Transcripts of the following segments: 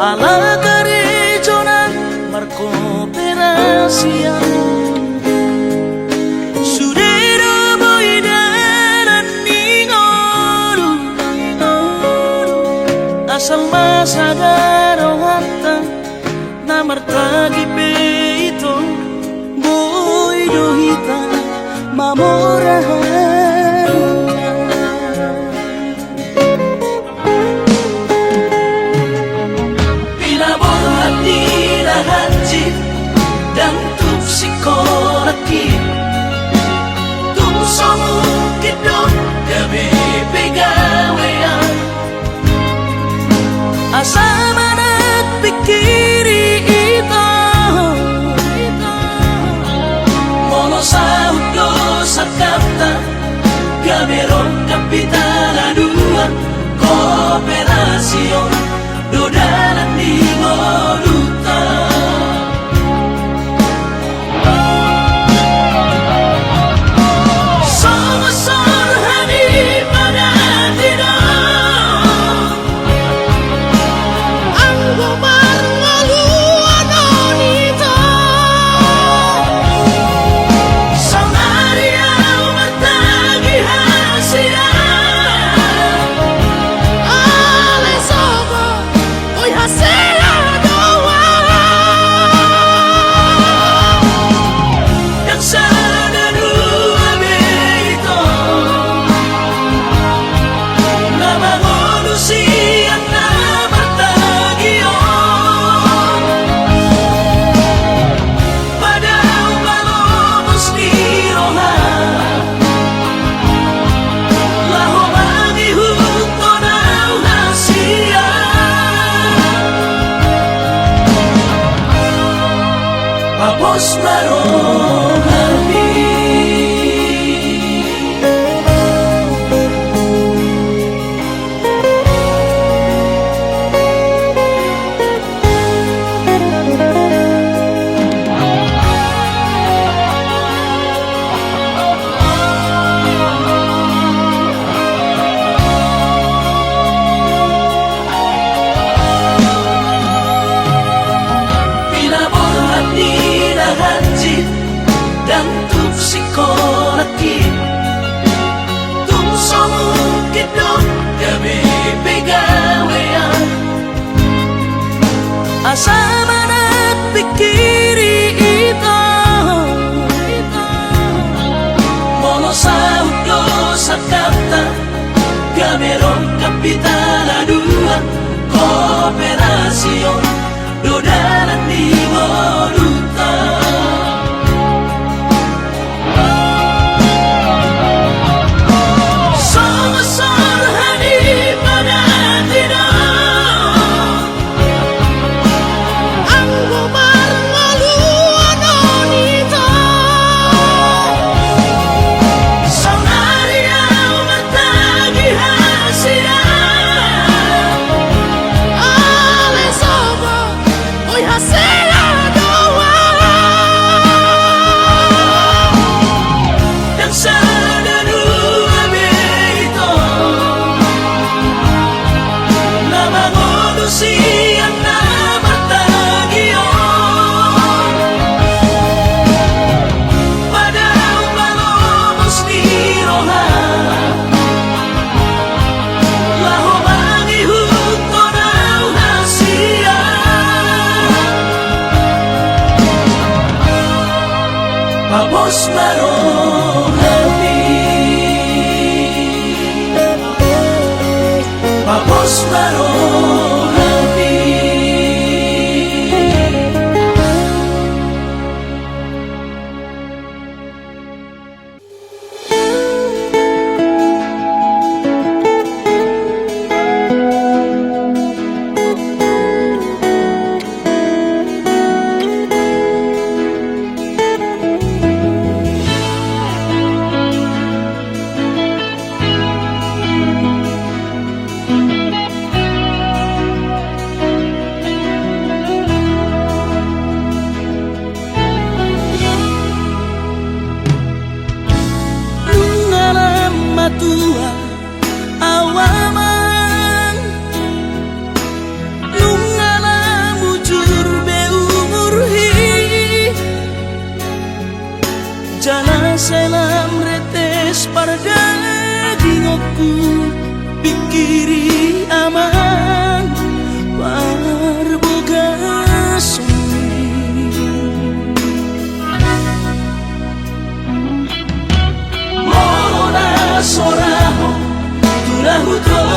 Ala gerejonan berkooperasian Sudero boidaran ningoru Asal masagaro hatta namartagi peito Boido hita mamorahan dan tuk sikolaki tuk somong kidot gabi pegawean asa manak pikiri ito mono sa hudo sa kapta gaberong kapitala dua kooperasyon dodalan di ngoluta Papos marong hati dan tuk sikolaki tuk somong kidot gabi pegawean asa manak pikiri ito mono sa hudo sa kapta gaberong kapitala dua kooperasyon dodalan di ngoluta Será doa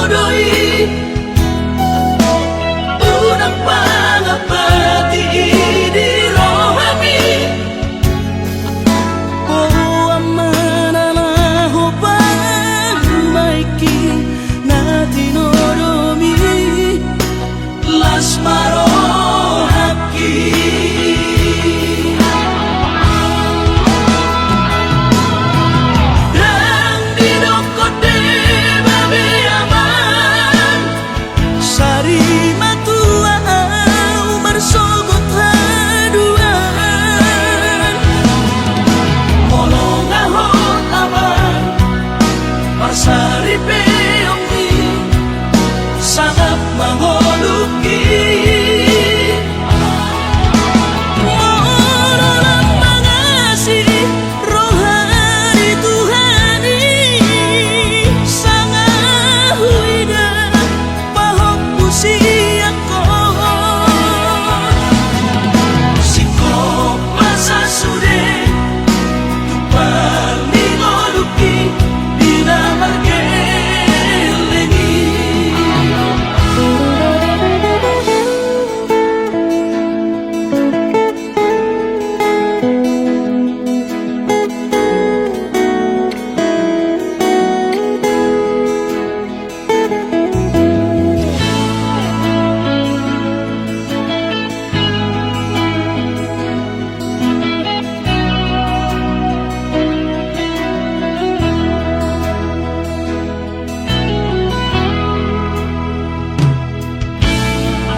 todoi unang pangapati di rohami Oh amananaho pagmaiki na tinoromi las marohaki dan didokote babe aman Sari matua umar sogot haduan molong ahot aman parsari peongni sangat mangoluki Morolang mangasi rohani Tuhani sangahuida pahok pusiako sikop masa sude tupal ningoluki dina margeleni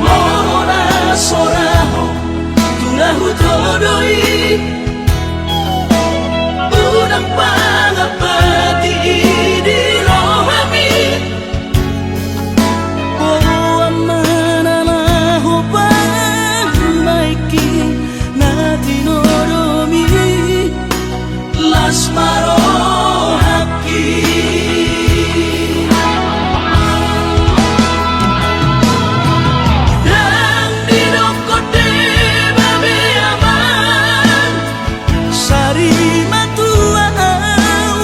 Mona soraho tulahu todoi unang pangapati di rohami Oh amananaho pagmaiki na tinoromi las marohaki dan didokote babe aman Sari matua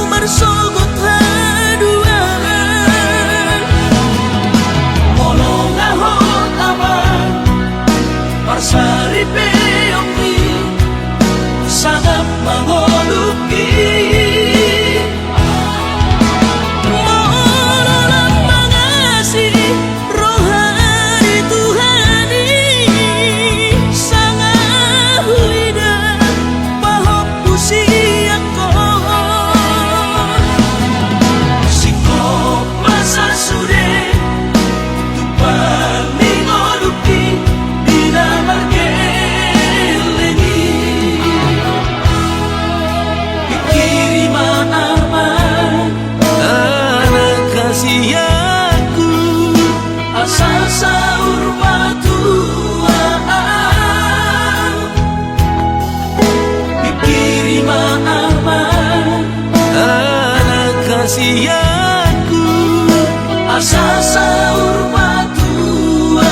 umar sogot haduan molong ahot aman parsari peongni sangat mangoluki Morolang mangasi rohani Tuhani sangahuida pahok pusiako sikop masa sude tupal ningoluki dina margeleni pikirima aman anak kasihku asal saur matuaan pikirima aman anak kasihku asal saur matuaan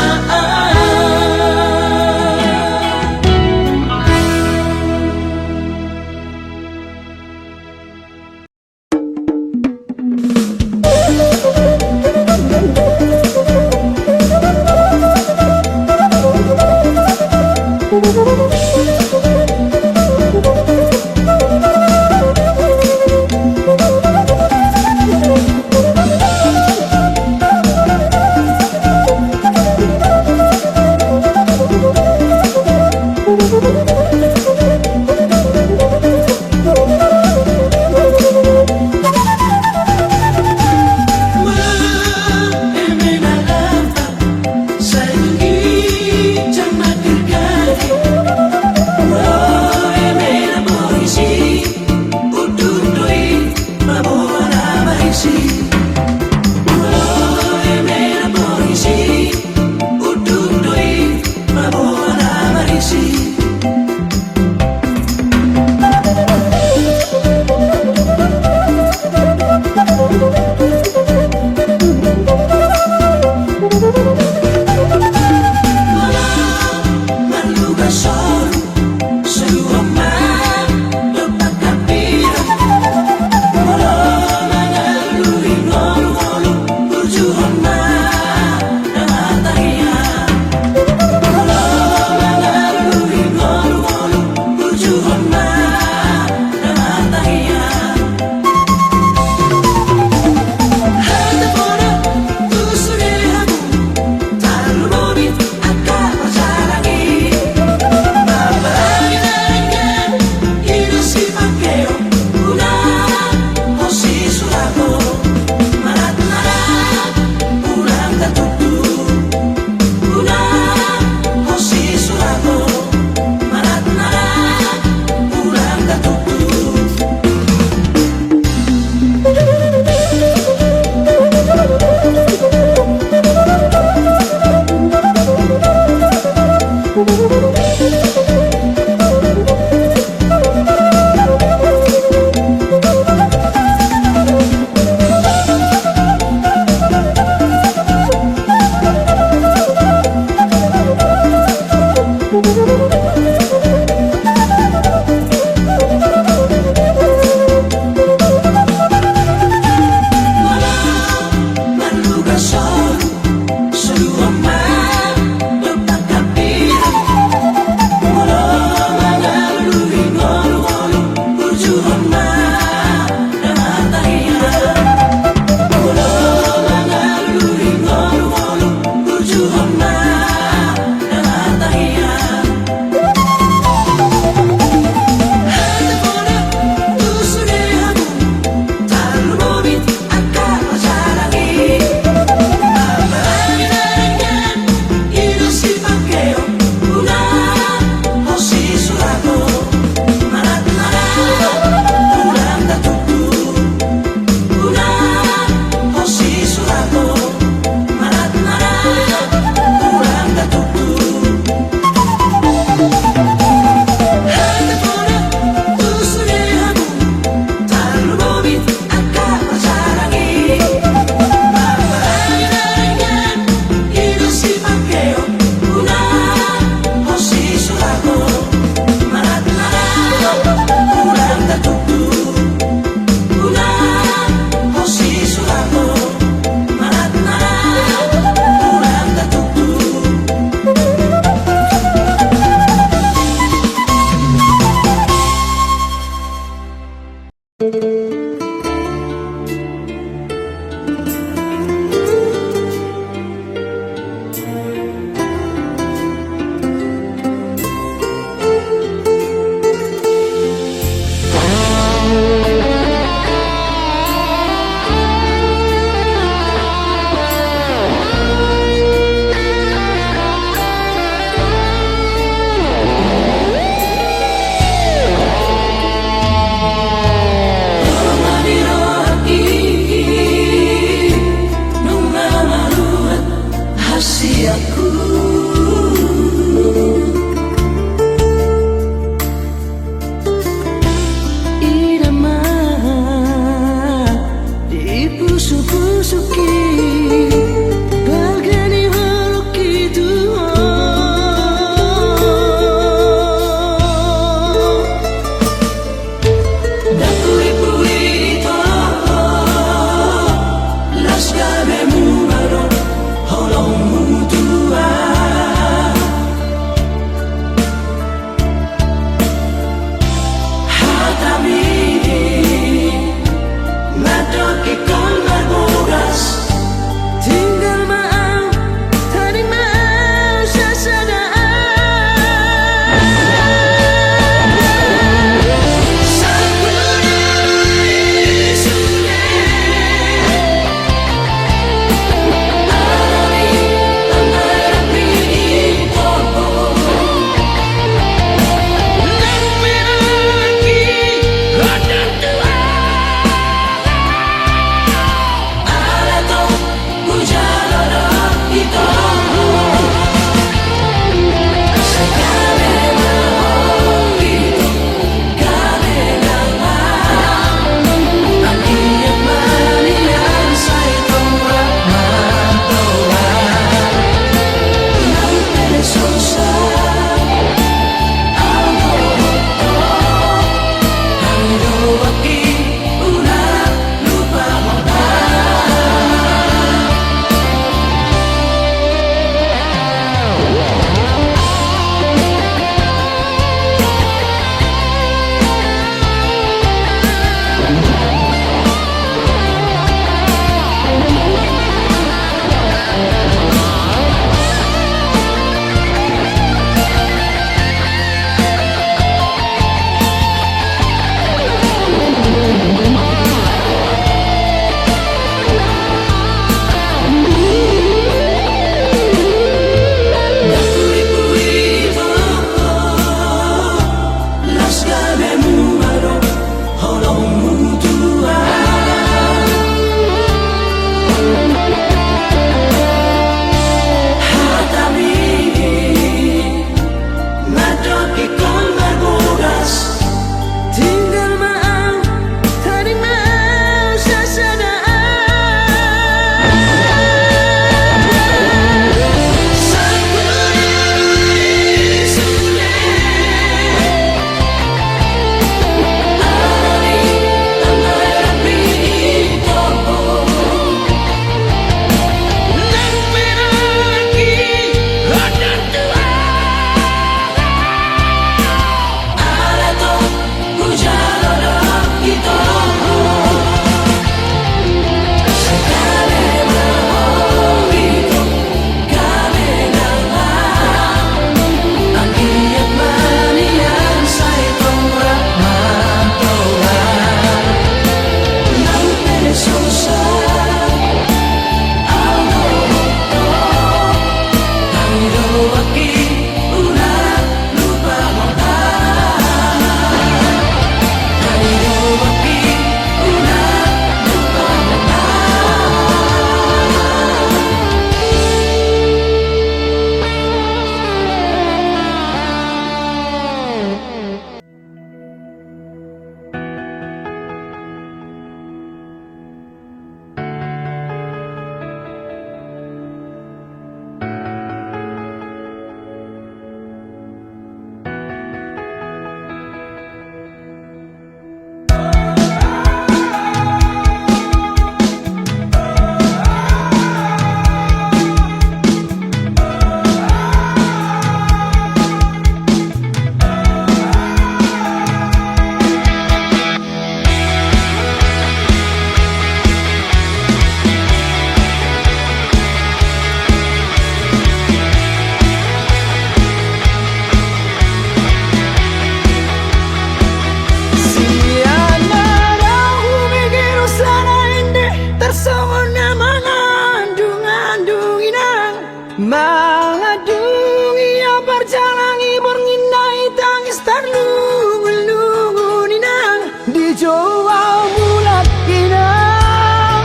Mengadungi yang berjalangi berngindai tangis terlungu-lungu ninang di Jawa bulat inang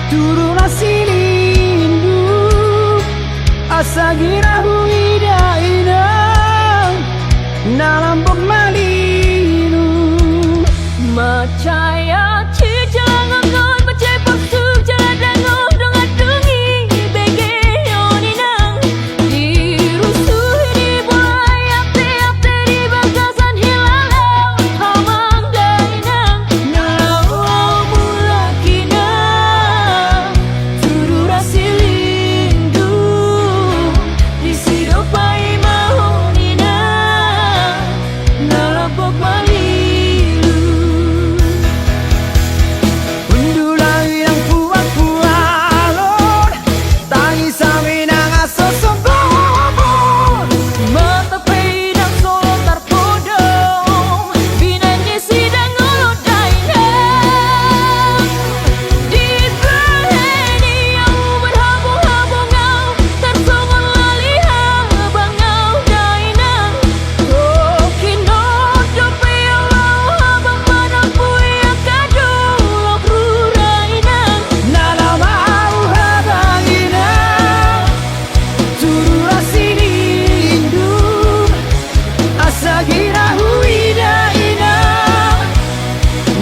turun asilindu asa girahu ida inang nalambok malinu Macaya cijangan ngon macai paksu jalan dangon dong adungi bege yoninang dirusuh di bola ate di bagasan hilalau hamang dainang nalau mulakinang turu rasilindu di sidopai mahoninang nalapok malilu Mata pedang solo terpodong binanya sidang ngolot dainang di berheni yang berhabung-habungau tersongon lalih abangau dainang Tokinot dope Allah abang manapu yang kadulok rurainang nalamau habang inang turu rasilindu asa girahu ida inang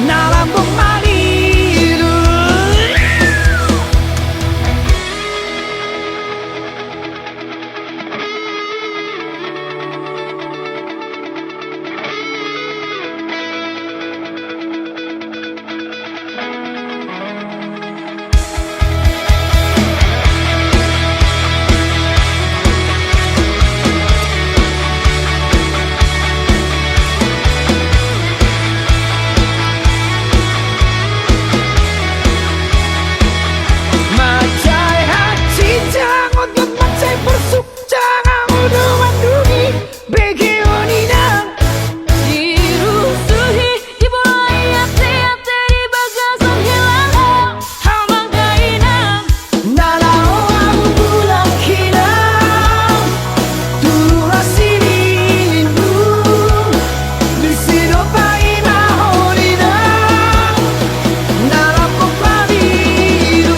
nalambok malilu Macai hati jangan untuk macai bersuk jangan udah mandungi begi oninang dirusuhi di bola ate di bagasan hilalau hamang dainang nalau aku pulang hilang turu rasilindu di sidopai mahoninang nalapok malilu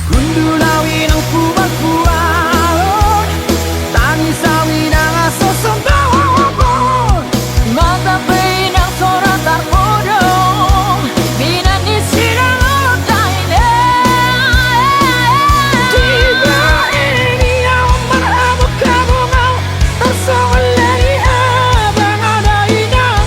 Gundulawi nang kubak-kualon tangisawi nang asosong bawon Mata pedang sora terpodong binanya sidang ngolot dainang tiba ini yang berhabuk-habungau tersongon dari abang ada inang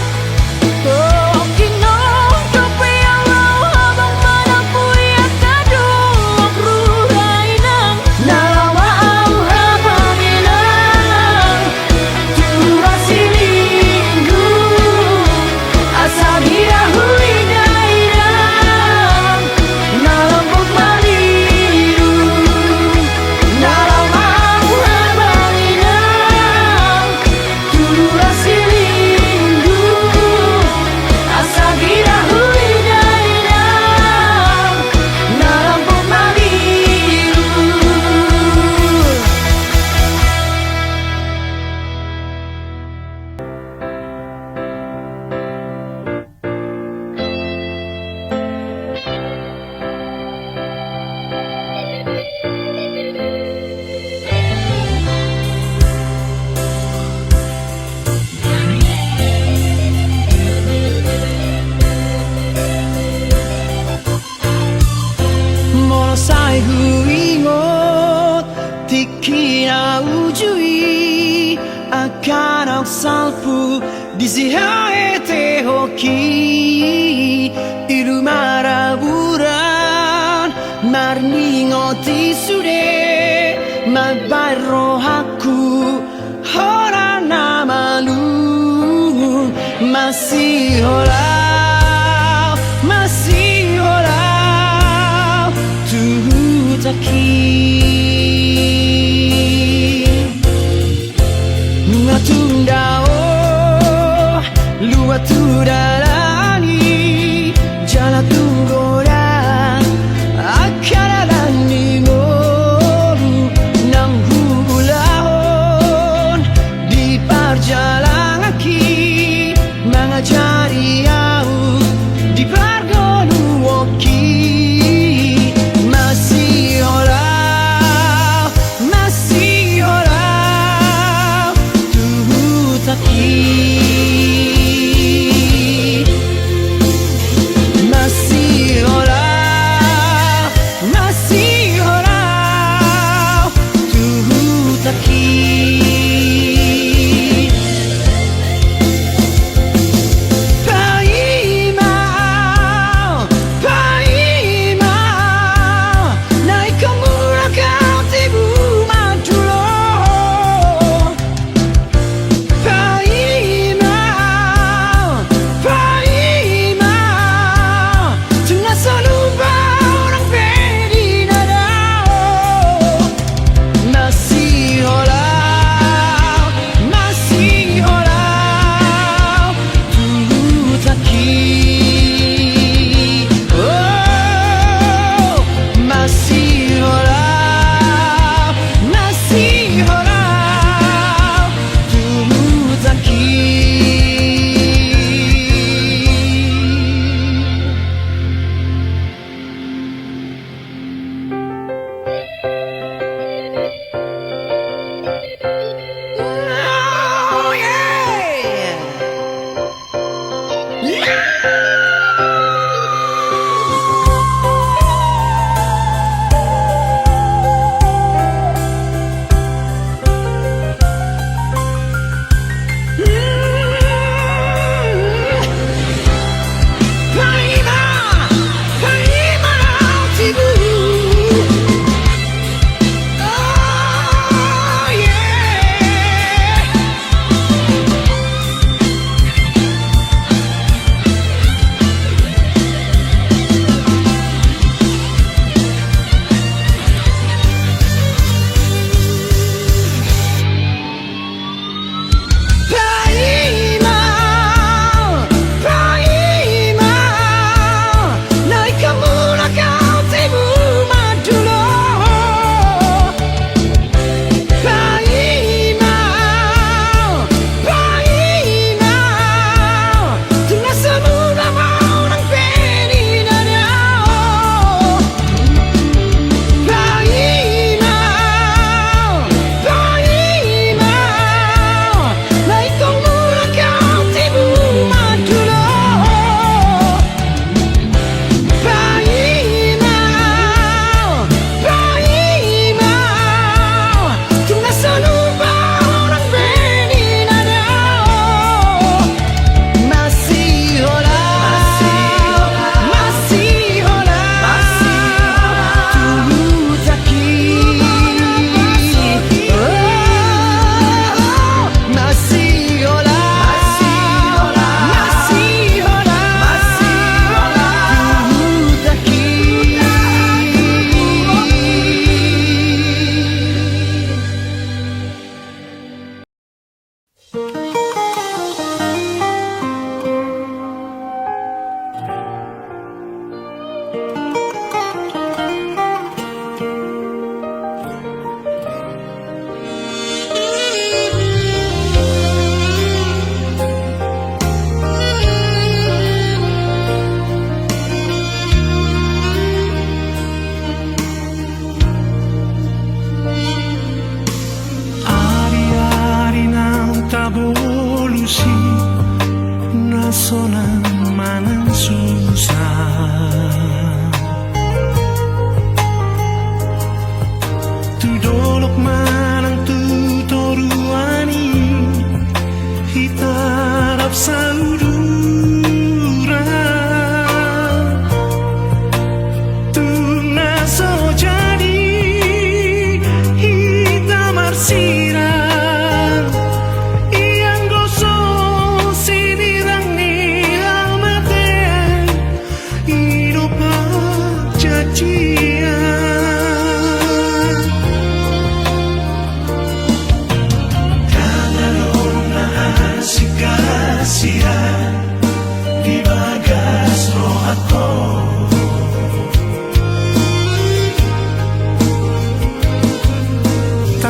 Tokinot dope Allah abang manapu yang kadulok rurainang nalawa au habang inang turu rasilindu asa girahu ida inang nalambok malilu nalawa au habang inang turu rasilindu asa girahu ida inang nalambok malilu Monosai huingot tikina ujui akan salpu disihaete hoki ilu maraburan marningoti sude mabarro haku hora namalu masih holau tuhutaki Ngatundao luatu dalani jala tunggora akaralani mo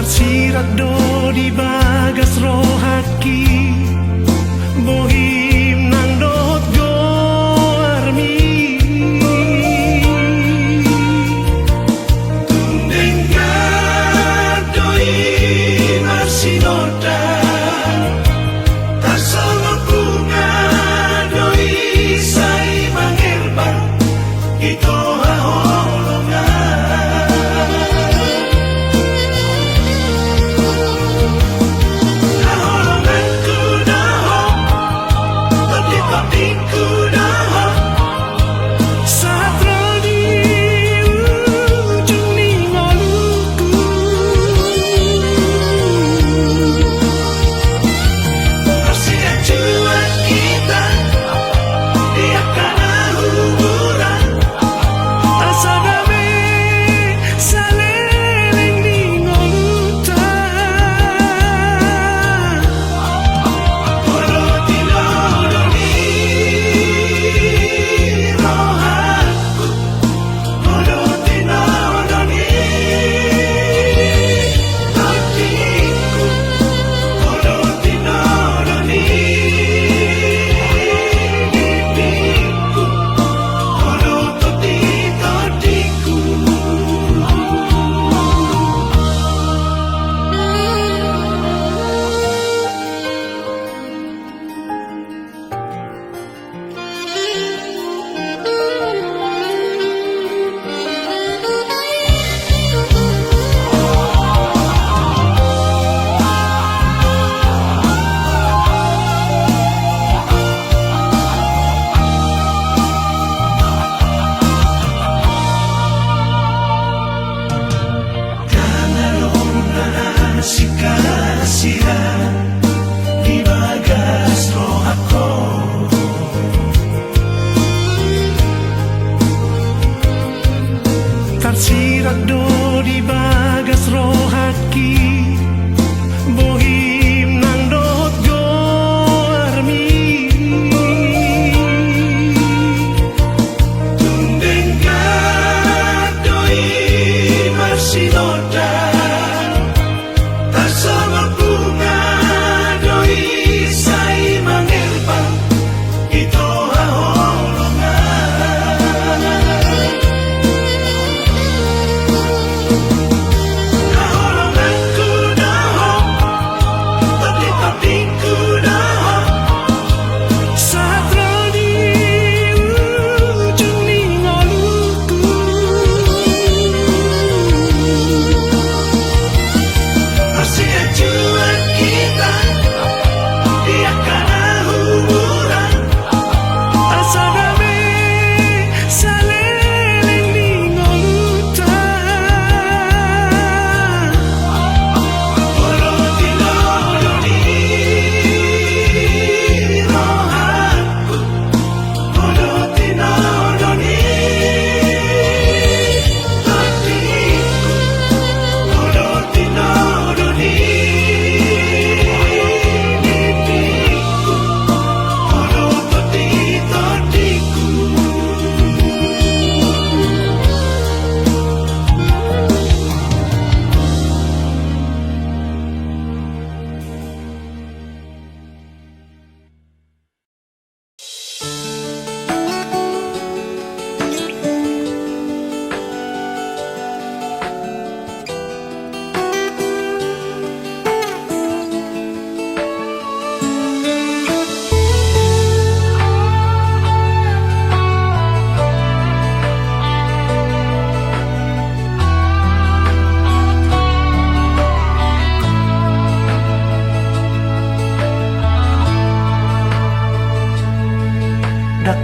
tersirat do di bagas rohaki bohim nang dot goarmi Dengar doi marsinoda Tasama bunga doi sai mangerba Ito tersirat do di bagas rohaki bohim nang dot goarmi Dengar doi marsinoda Tasama bunga doi sai mangerba Ito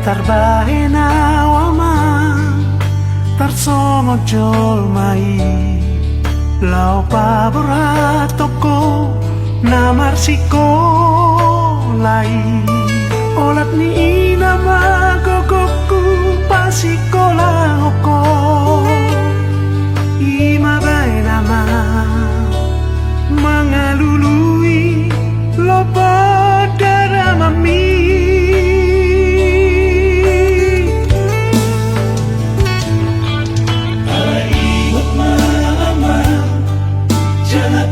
Tarbahena wama tarsongo jol mai lau pabora toko namar siko lai olat ni ina magogoku pasikola hoko ima bai nama mangalului lopo daramami Jangan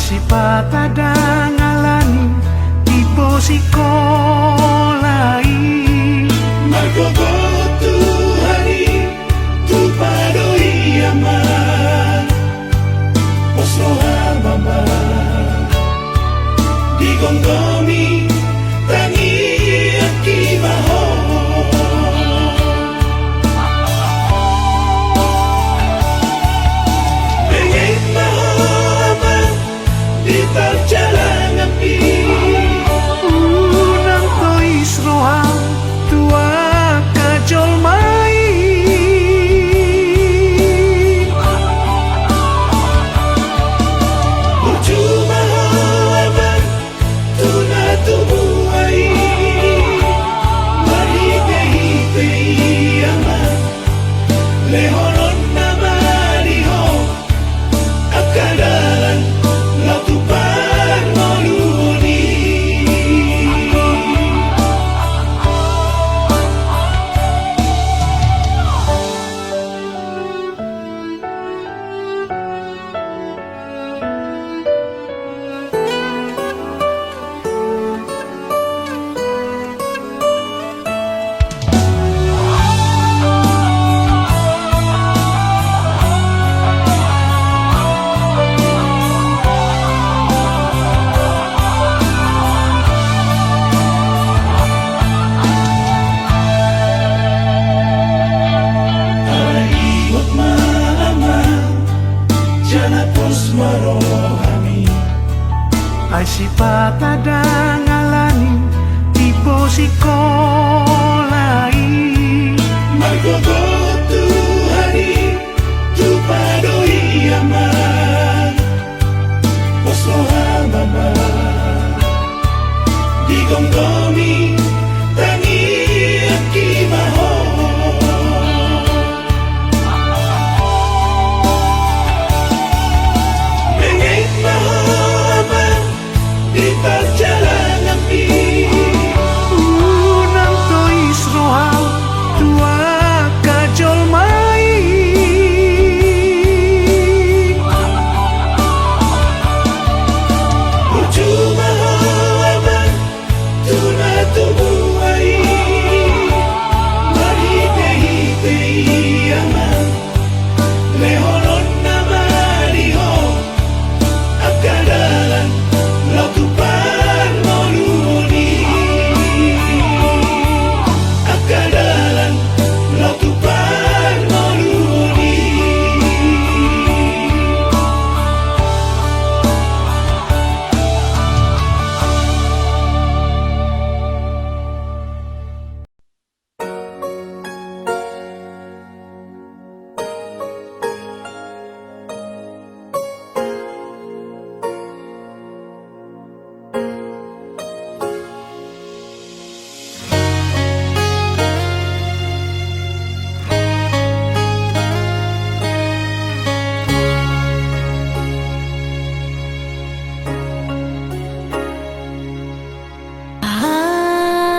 Sipata dangalani tipe sikolai Margogo Tuhani tu padoi aman Oslo Hababa digonggomi tangi akibaho Bengek maho aman di jalan api Unang to isrohang tua kajol mai Percuma aman tuna tubuhai Mari tehi aman Lehonon nama diho Akadalan Lautupan moluni Iwat mama Jana pos marohami Ai sipata dangalani tipe sikolai Margogo Tuhani tu padoi aman Oslo Hababa digonggomi tangi akibaho Bengek maho aman di jalan api Unang to isrohang tua kajol mai Percuma aman tuna tubuhai Mari tehi aman Lehonon nama diho Akadalan Lautupan moluni Akadalan Lautupan moluni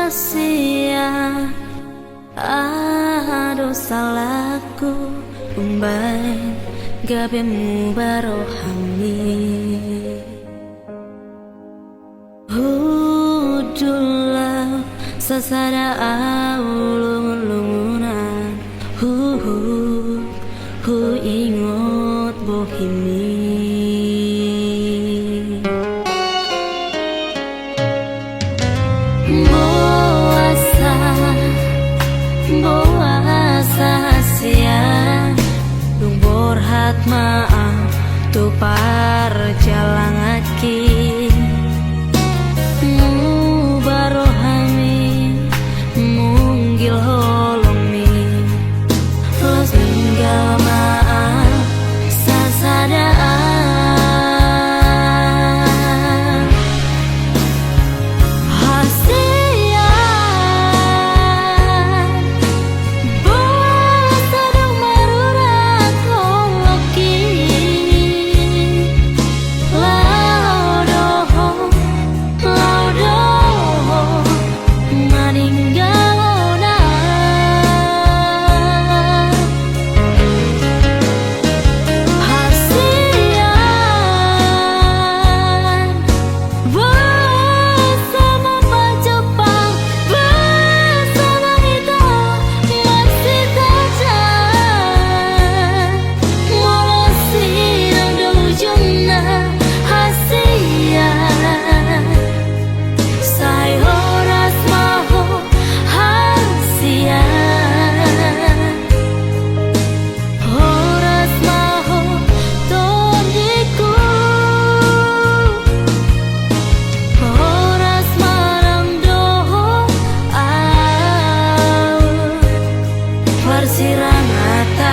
Asia aduh salahku umbai gabemu barohami Hudulah sasada aulung-lungunan Hu ingot bohimi Boasa sia Dung borhat maaf Tu parjalang aki Mu barohami Munggil holomi Los minggal maaf Sasadaan Hasia Boasa dung marurat holoki Lao doho Farsiranata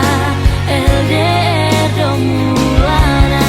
LDR Domulana.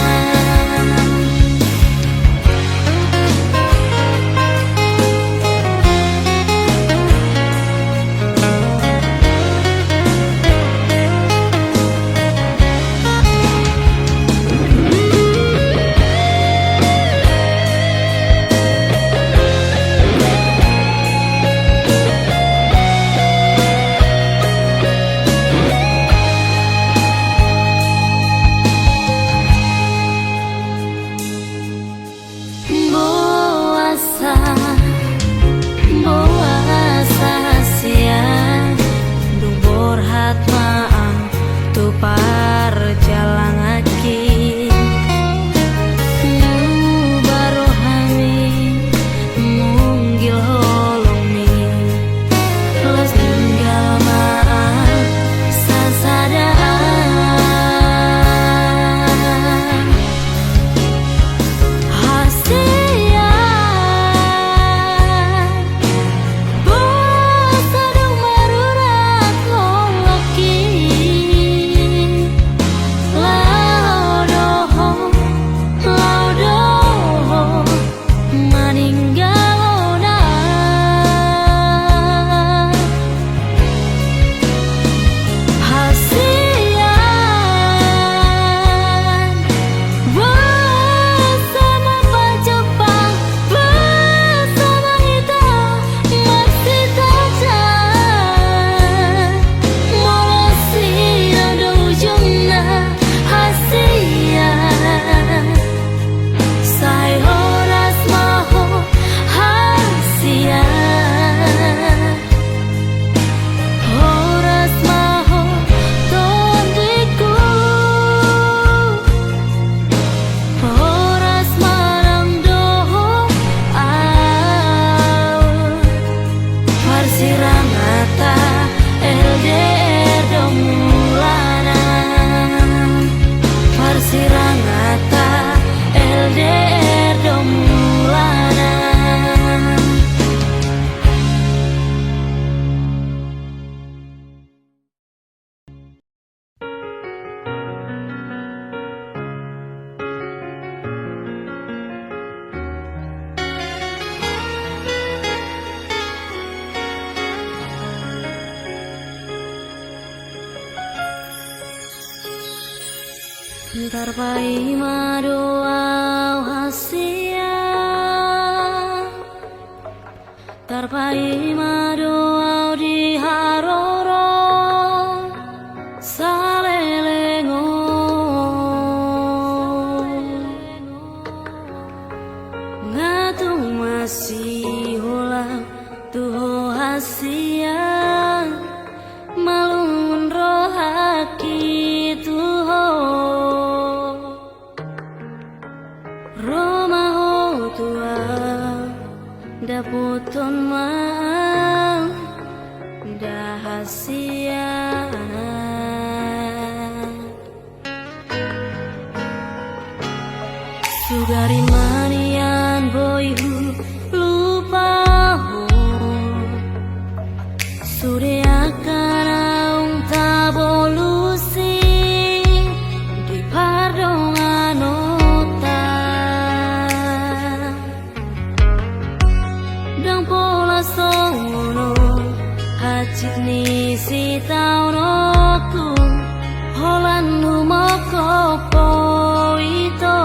Tarpai madoa hasia, tarpai madoa di haroro salelengo, ngatung masih ulang tuh hasia, malun rohaki tuho. Romaho tua daputon mang dahasia sugari manian boyhu lupaho sure akan aung tabolusi di pardongan sono hajit ni si taunoku holan lumoko poito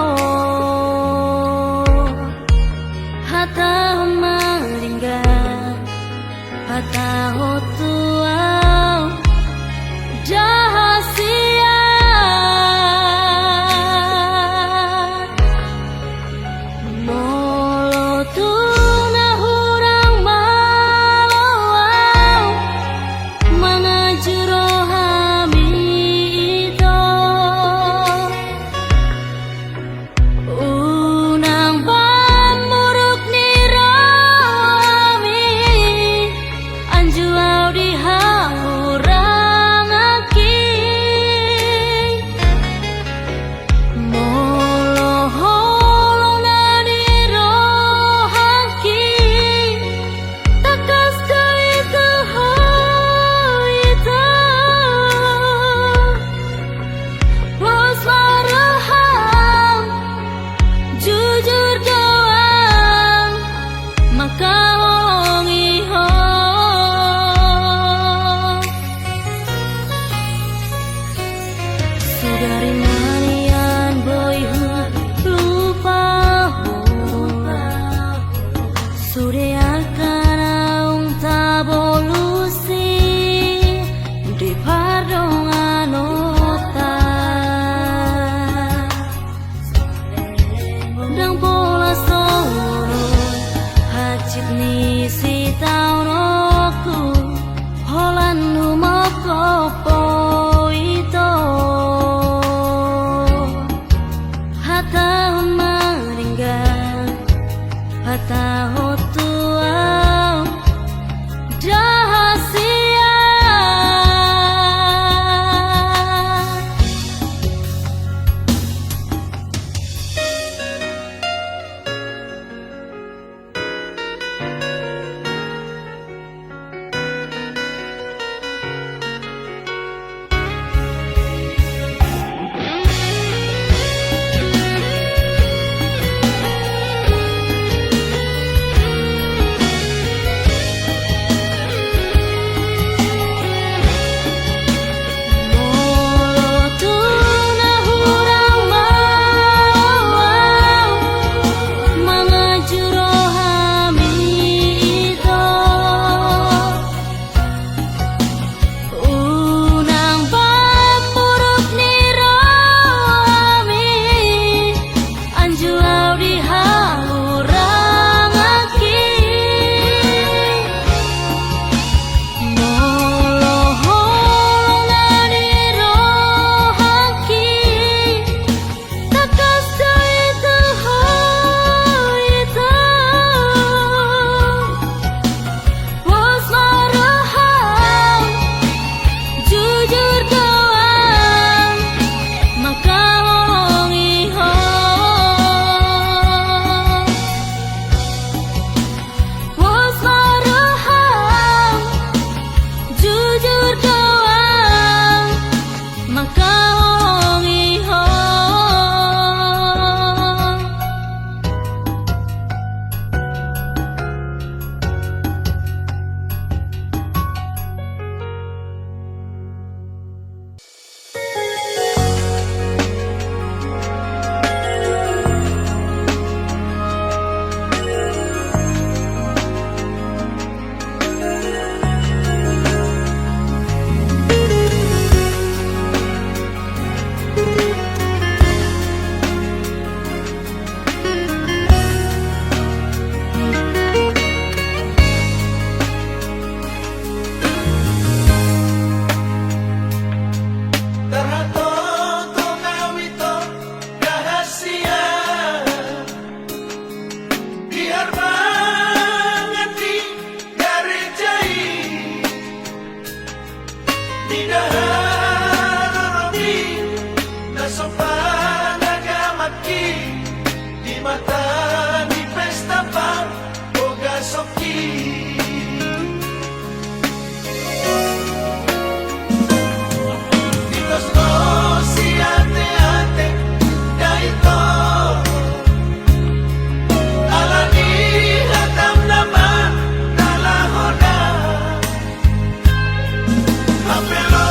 tidak haroroni nasopan agamaki di mata di pesta pang boga soki ditos no si ate-ate daito alani hatam nama nalahoda apelo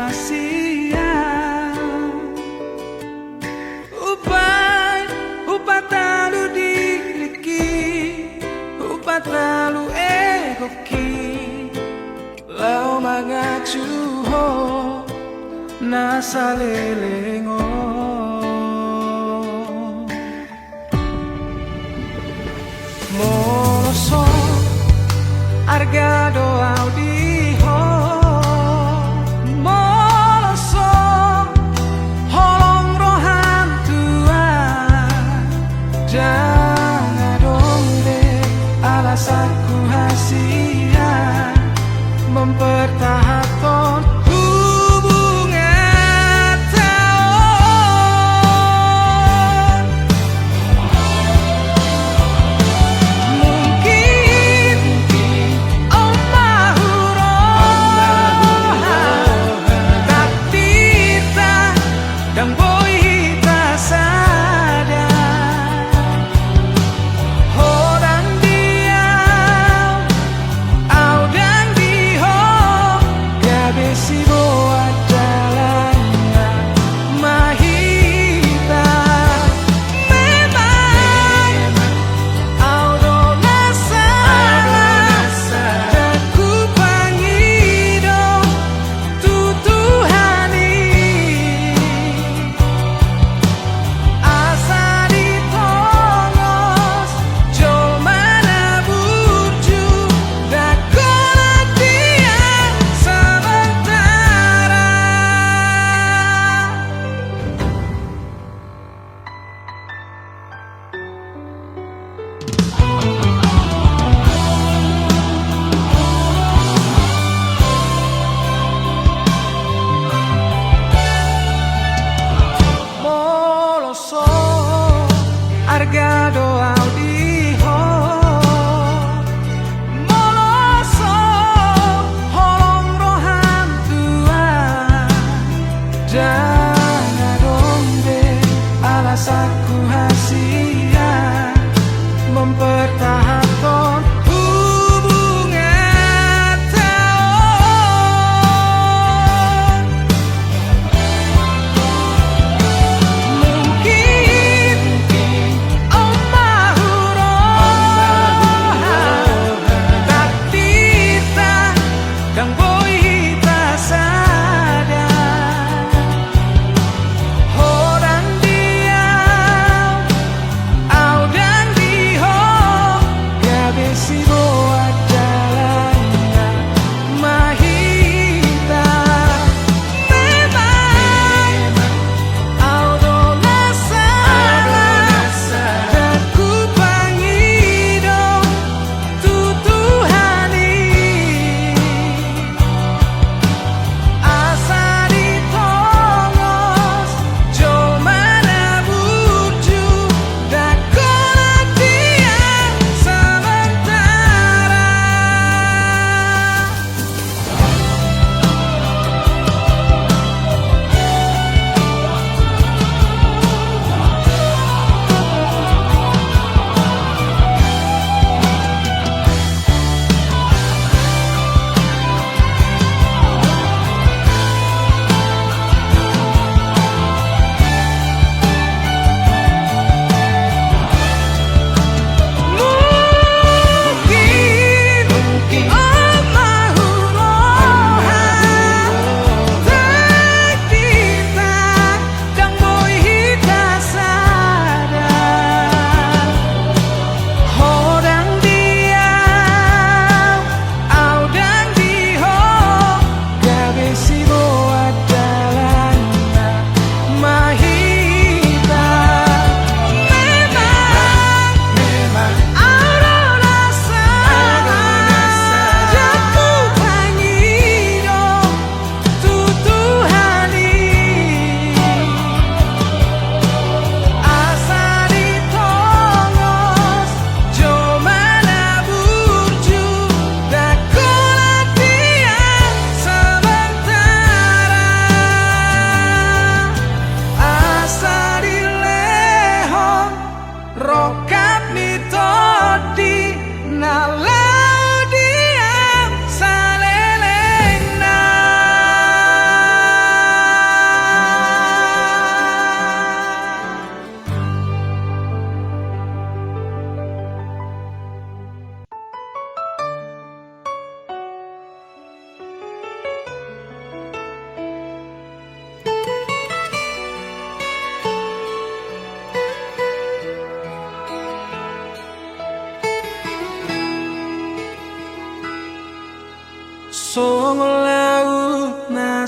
rahasia. Upat talu diriki, upat talu egoki, lau mangacuho nasa lelengo. Moloso argado audiho, moloso holong rohan tua, jangan dong deh alasanku hasia mempertahankan hubungan tahun. Mungkin oh mahu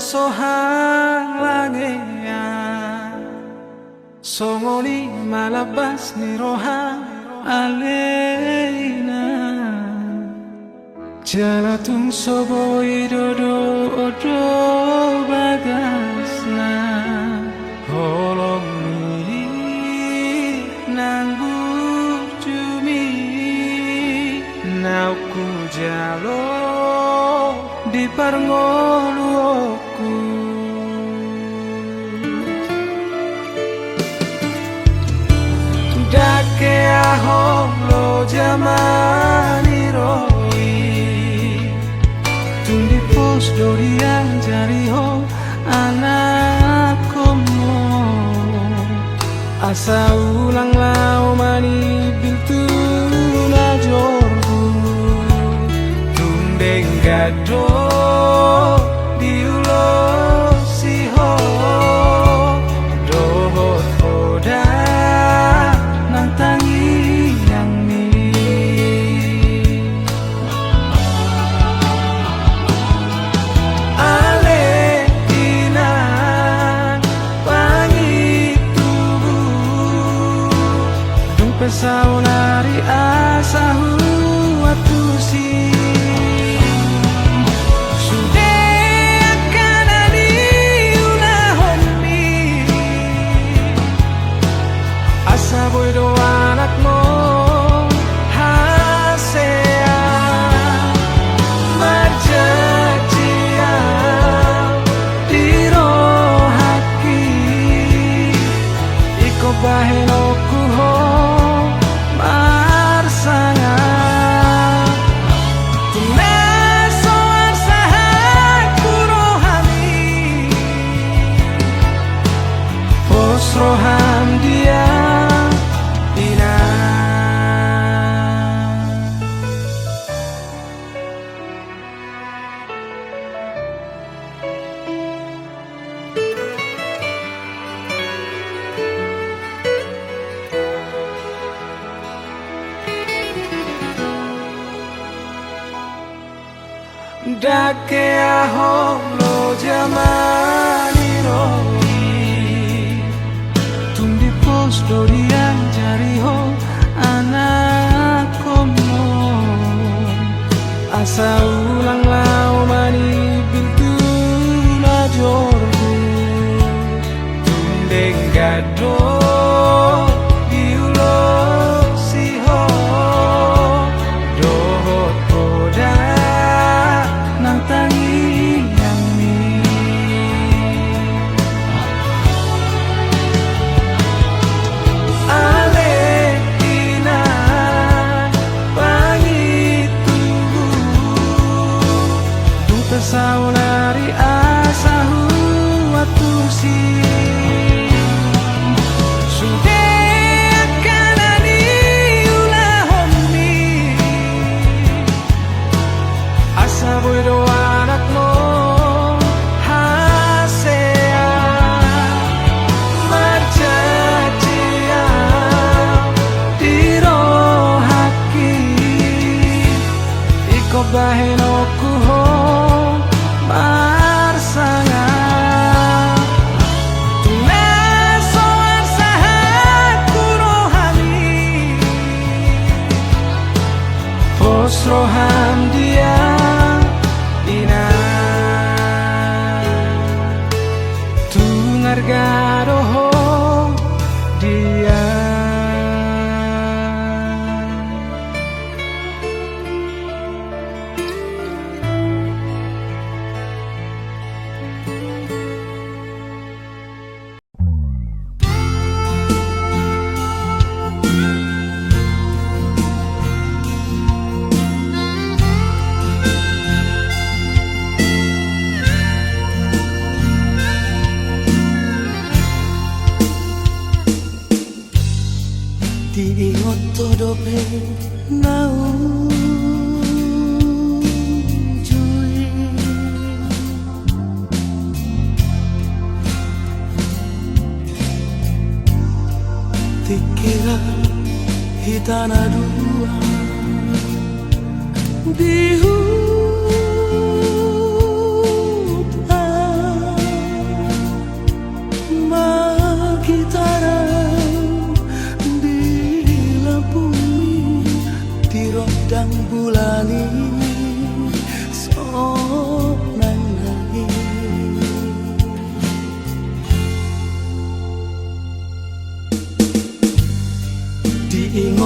sohang langea songoni malabas ni rohang alena jalatung sobo idodo odo bagasna holong mi nanggu cumi nauku jalo di parngoluku dake ahong lo jamani roi tundi pos dorian jari ho anak komo asa ulang lau mani biltu na jorbu tundeng gado diulo siho dohot oda nang tangi yang ni ale inan pangi tubuh dung pesau nari asahu atusi Saboy do anak mo hasea marjajia diro haki iko baheno kuho marsanga tumeso arsaha kurohami posroham dia dake ahong lo jamani roi tundi pos dorian jari ho anak komo asa ulang lau mani bintu na jorbu tundeng gado diulo siho dohot oda nang tangi yang mi ale inan pangi tubuh dung pesau nari asahu atusi sudah kanani ulah homi asa boy do anak mo hasea marjajia diro haki iko baheno kuho marsanga tumeso arsaha kurohami posroham dia Tungargaroho dia Diingot todope nau jui Tikira hitana dua di hutan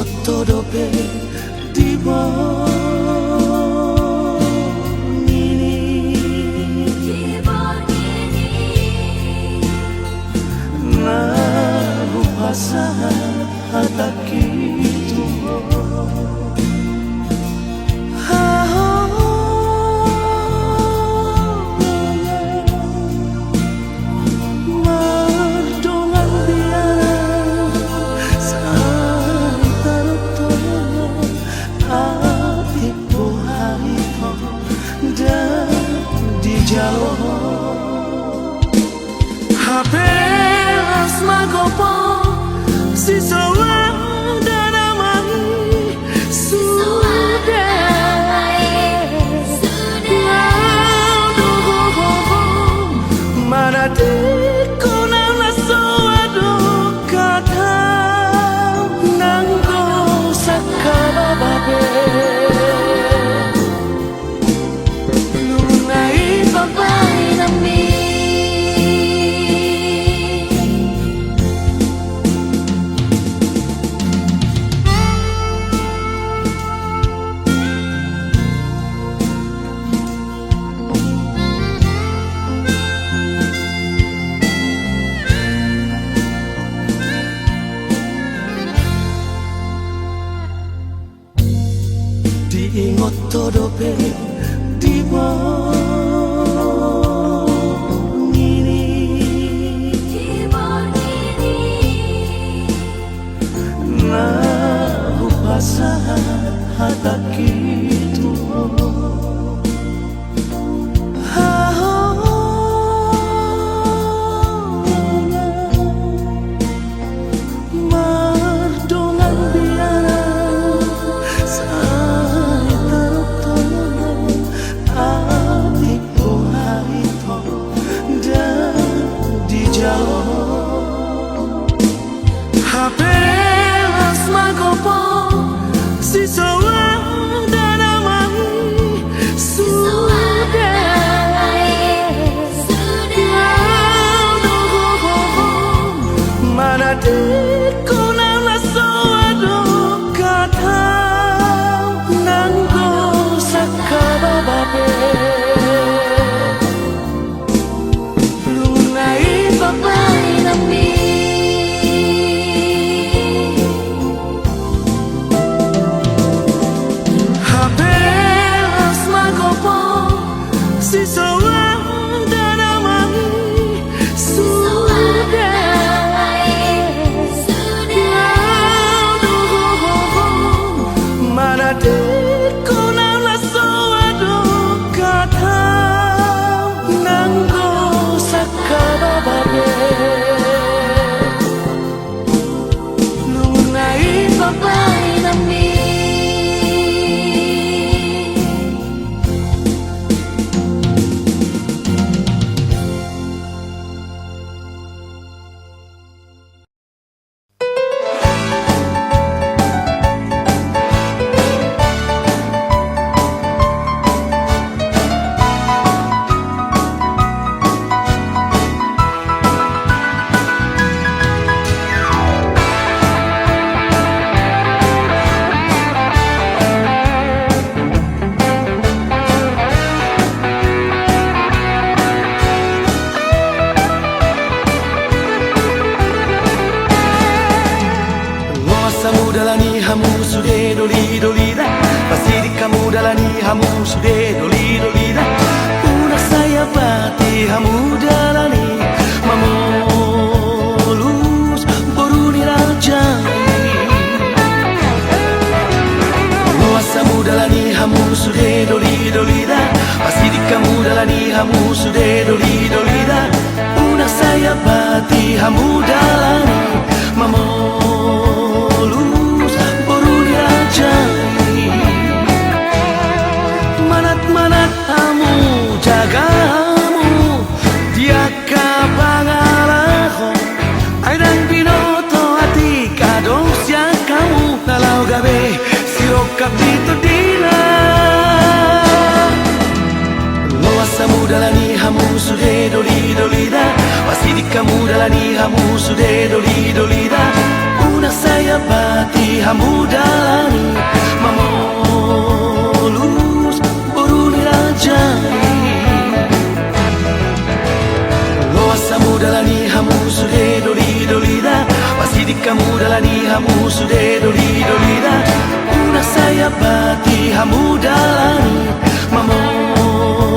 diingot dope di na pasahan hataki tuho mardongan biara santaroto atiku harito dan di jauh hapelas magopo si soa dan amai sudah mana diko nang soa do kata nanggo sakala babe lungai babai nami diingot dope di na pasahan hataki tuho mardongan biara atiku harito dan di jauh hapelas magopo si soa dan amai sudah mana diko nang soa do kata nanggo sakala babe lungai babai nami hapelas magopo si soa dan amai sudah mana diko nang soa do kata nanggo sakala babe lungai babai nami dalani hamu sude doli dolida pasti kamu dalani hamu sude doli dolida unak saya pati hamu dalani mamolus boruni rajai luasa dalani hamu sude doli dolida pasti kamu dalani hamu sude doli dolida unak saya pati hamu dalani mamolus manat-manat kamu jagamu dia kapangalaho aidang binoto hati kadong siang kamu nalau gabe sirok kapito dina luasa dalani hamu sude doli dolida pasti di kamu dalani hamu sude doli dolida Una saya bati hamudalani mamolus boruni rajani Loasa mudalani hamu sude doli dolida Pasidika mudalani hamu sude doli dolida Una saya bati hamudalani mamolus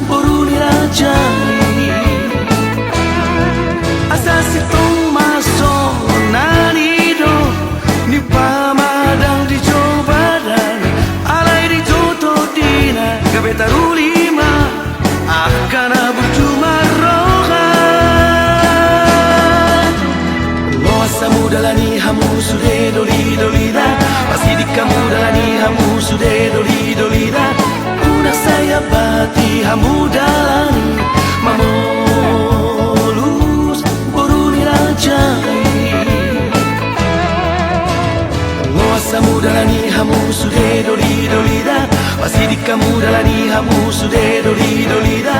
boruni rajani Asasitong maso nanido ni pamadang di cobadan alai di joto dina gabeta rulima akan bercuma roha loasa mudalani hamu sude doli dolida pasti di kamu dalani hamu sude doli dolida una saya bati hamu dalani mamolus boruni rajai loasa mudalani hamu sude doli dolida pasti di kamu dalani hamu sude doli dolida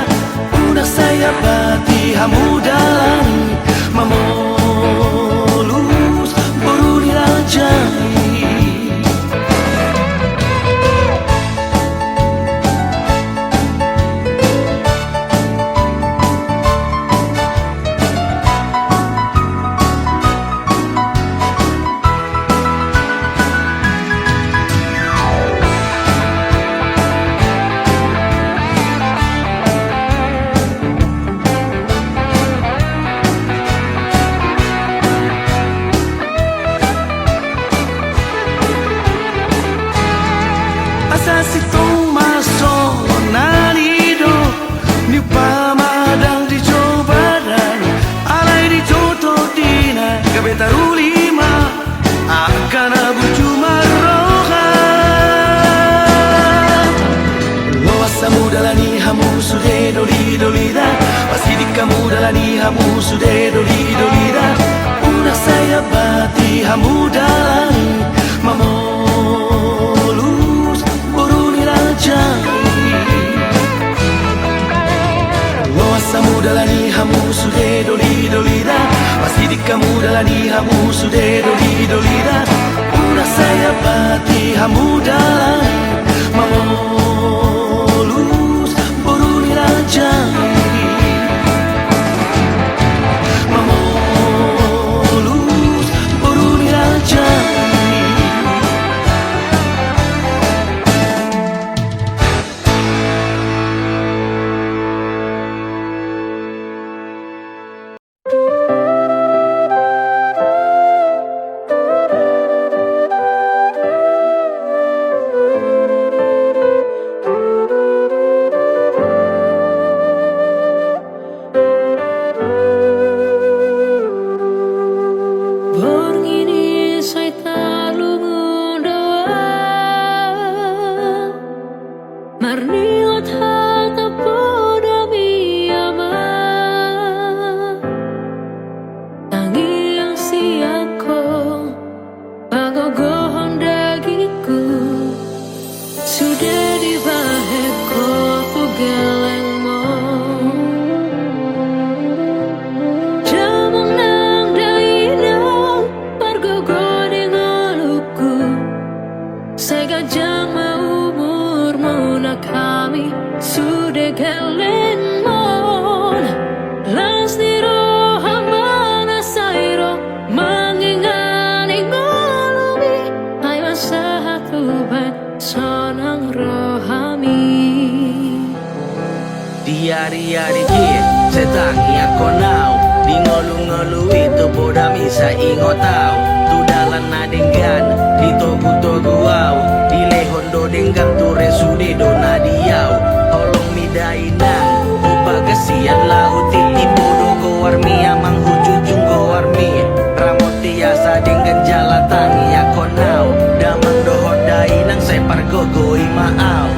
una saya bati hamu dalani mamolus boruni rajai Asasitong maso nanido ni pamadang di cobadan alai di joto dina gabeta rulima akan bercuma roha loasa mudalani hamu sude doli dolida pasti di kamu dalani hamu sude doli dolida una saya bati hamu dalani mamolus boruni rajai loasa mudalani hamu sude doli dolida pasti di kamu dalani hamu sude doli dolida una saya bati hamu dalani mamolus boruni rajai mamolus boruni rajai Diari-ari kit, setangi ako now Di ngolu-ngolu itu poda misa ingotau Tu dalan na denggan, di togu-togu au Di lehondo denggan tu resude do na diau Olong midai nang, upa kesian lau Titi podo ko warmi amang hujujung ko warmi Ramoti asa denggan jalatangi ako now Damang dohodai nang separ gogo imaau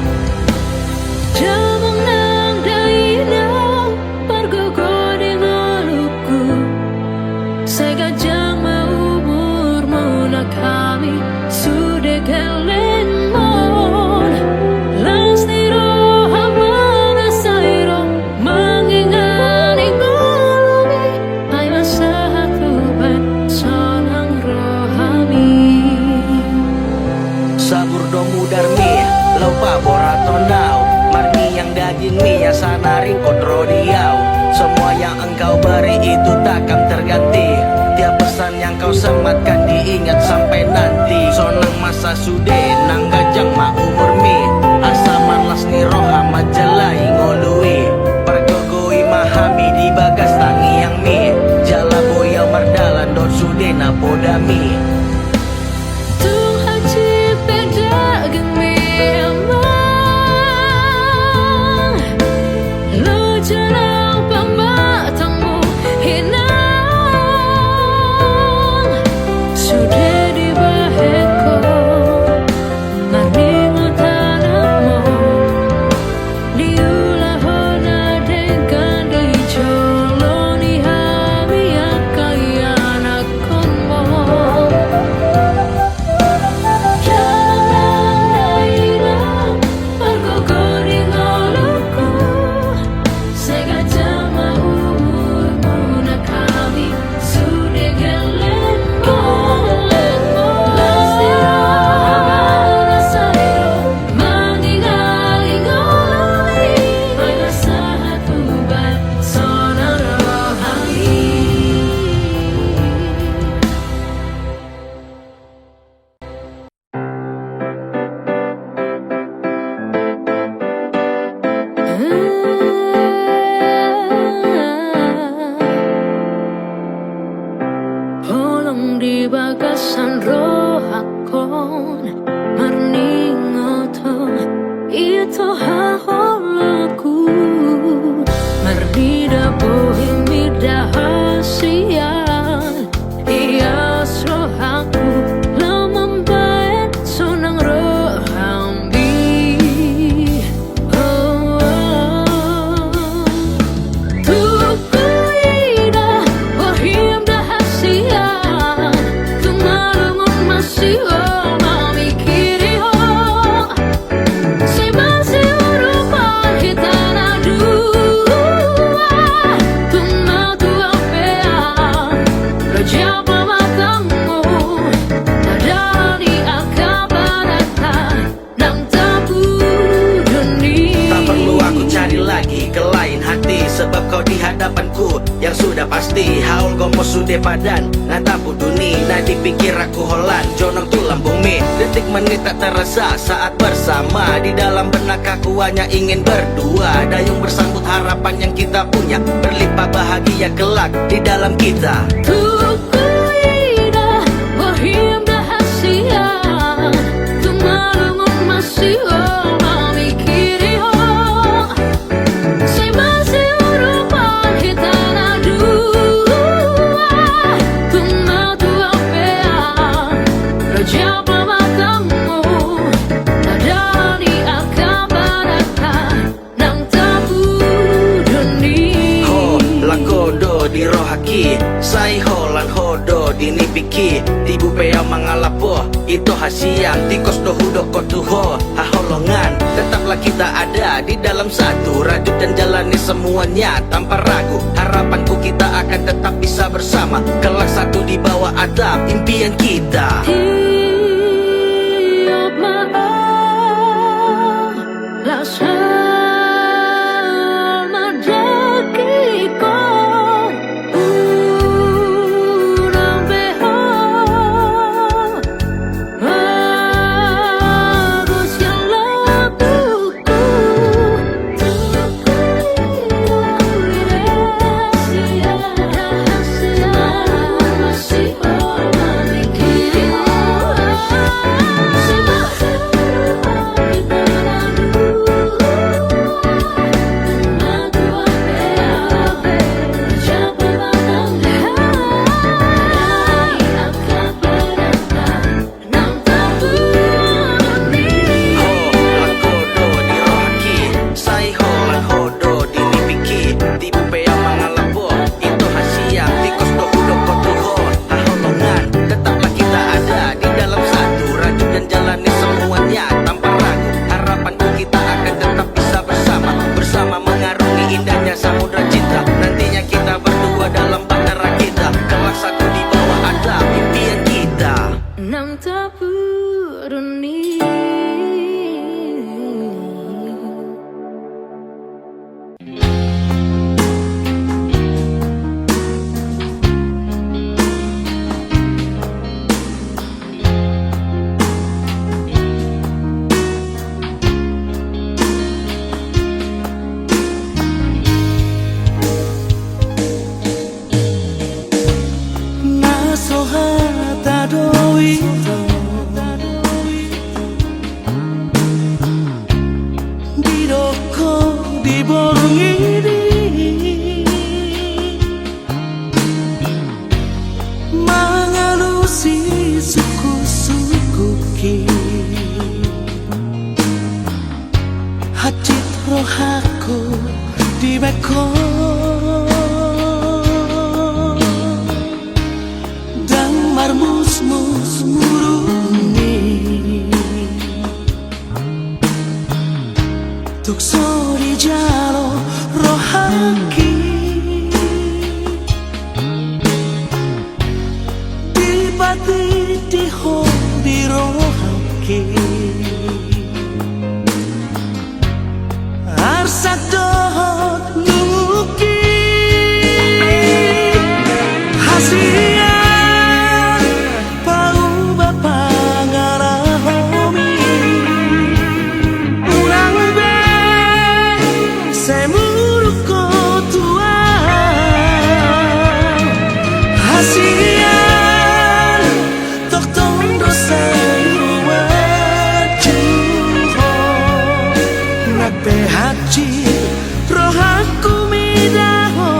kami sudah kelen mon lastiro hamana sairo mengingat yang engkau beri itu takkan terganti. Tiap pesan yang kau sematkan diingat sampai nanti. Sonang masa sude nang gajang ma umur mi. Asa malas ni roha majalai ngolui. Pergogoi mahami di bagas tangi yang mi. Jala boya mardalan dot sude na podami. Tuhan ciptakan memang lo jalan pembatangmu hinang sudah dibaheko maningo tanahmu diulah hona dengan dijoloni hami akayan akonmu. Holong di bagasan rohakon marningoto itu haholaku mardida bohimida hasian ias rohaku lamambaet sonang rohambi. Tukuida bohim dahasian tumalungun masih mami kiri ho si masih urupan hitana dua tuma tua pea rojapa matamu nadani akabarata nam tabu dunia. Tak perlu aku cari lagi ke lain hati. Sebab kau di hadapanku yang sudah pasti. Haul gomo sude padan ngatapu duni. Nah dipikir aku holan jonong tulang bumi. Detik menit tak terasa saat bersama. Di dalam benak aku hanya ingin berdua. Dayung bersambut harapan yang kita punya. Berlimpah bahagia kelak di dalam kita. Tukuida bohim dahasian tumalungun masih mami kiri ho si masih urupan hitana dua tuma tua pea rojapa matamu nadani akabarata nam tabu dunia. Ho lakodo di rohaki sai holan hodo di nipiki tibu pea mangalapo itu hasiang tikos dohudo kotuho haholongan. Tetaplah kita ada di dalam satu rajut dan jalani semuanya tanpa ragu. Harapanku kita akan tetap bisa bersama kelak satu di bawah atap impian kita. Tiap malam lasana dakiko urang beho bagus yang lakuku masih orang kiri si masih itu Bidoko di borong ini Mengalusi suku-suku ki Hajit rohaku di beko Dan marmus-mus muruni Tuk sori jalo rohaki Dipati diho di rohaki Arsa dohot nuki Hasian pau bapa ngarahomi Urang be semuruk kotua Hasian tok tondo sayuwa juho Nak haji rohaku midaho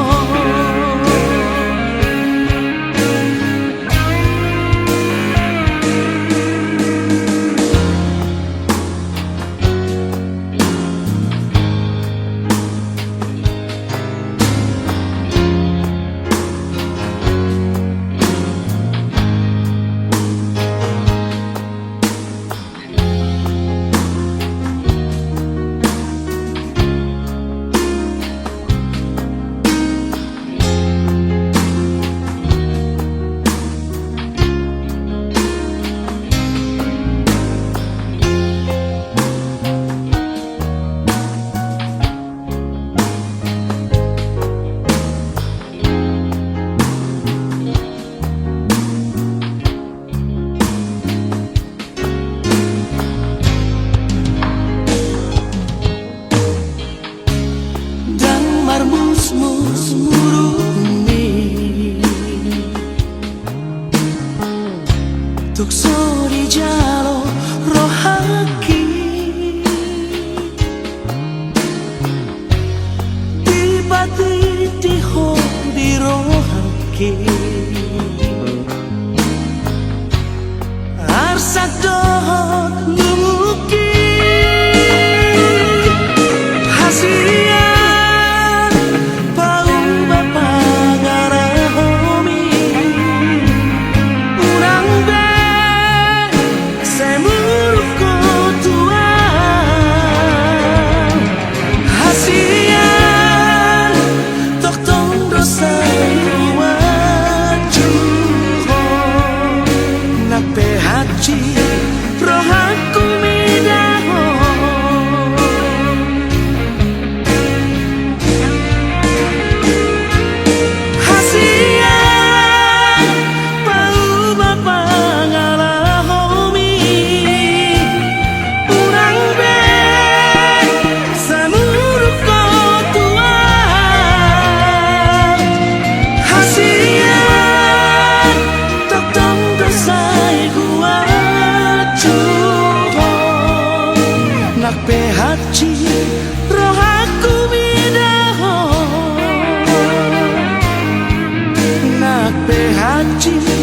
Marmus-mus muruni Tuk sori jalo rohaki Dipati diho di rohaki Arsa dohot numuki Hasian haji rohaku midaho Hasian pau bapa ngalahomi Urang be samuruk kotua Hasian tok tong dosai gua Nak haji rohaku midaho Nak haji